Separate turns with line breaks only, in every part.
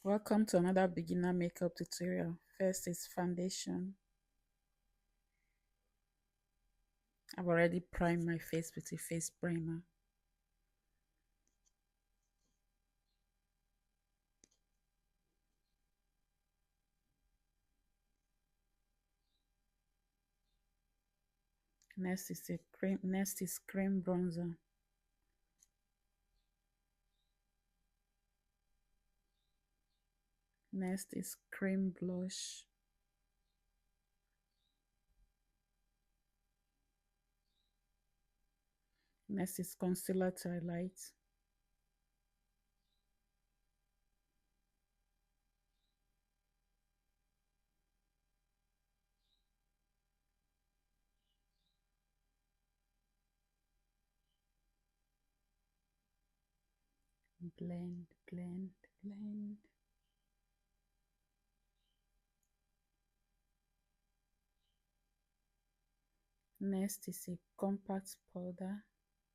Welcome to another beginner makeup tutorial. First is foundation. I've already primed my face with a face primer. Next is cream bronzer. Next is cream blush. Next is concealer to highlight. Blend, blend, blend. Next is a compact powder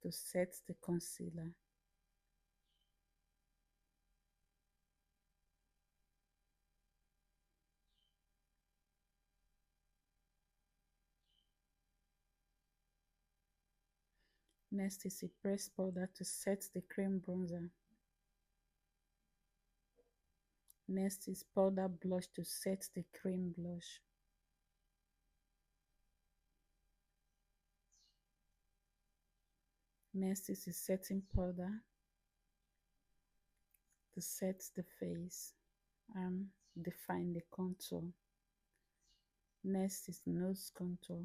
to set the concealer. Next is a pressed powder to set the cream bronzer. Next is powder blush to set the cream blush. Next is a setting powder to set the face and define the contour. Next is nose contour.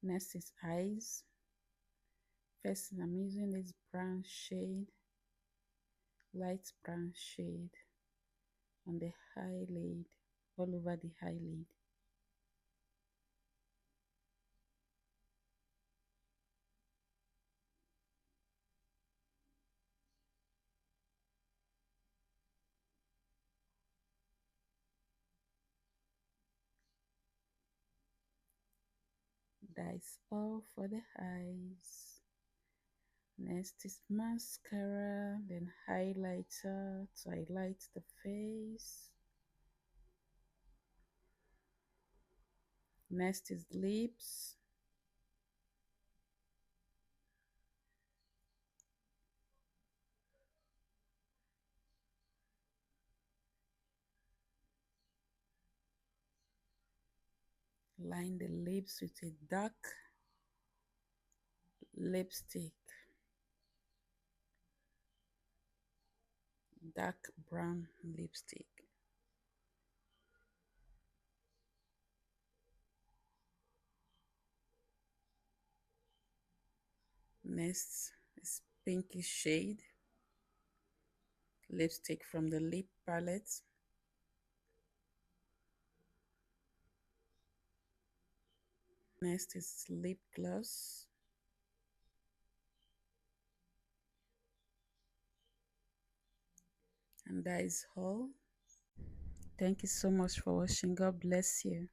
Next is eyes. First, I'm using this brown shade, light brown shade on the eyelid, all over the eyelid. That is all for the eyes. Next is mascara, then highlighter to highlight the face. Next is lips. Line the lips with a dark lipstick, dark brown lipstick. Next is pinkish shade lipstick from the lip palette. Next is lip gloss. And that is all. Thank you so much for watching. God bless you.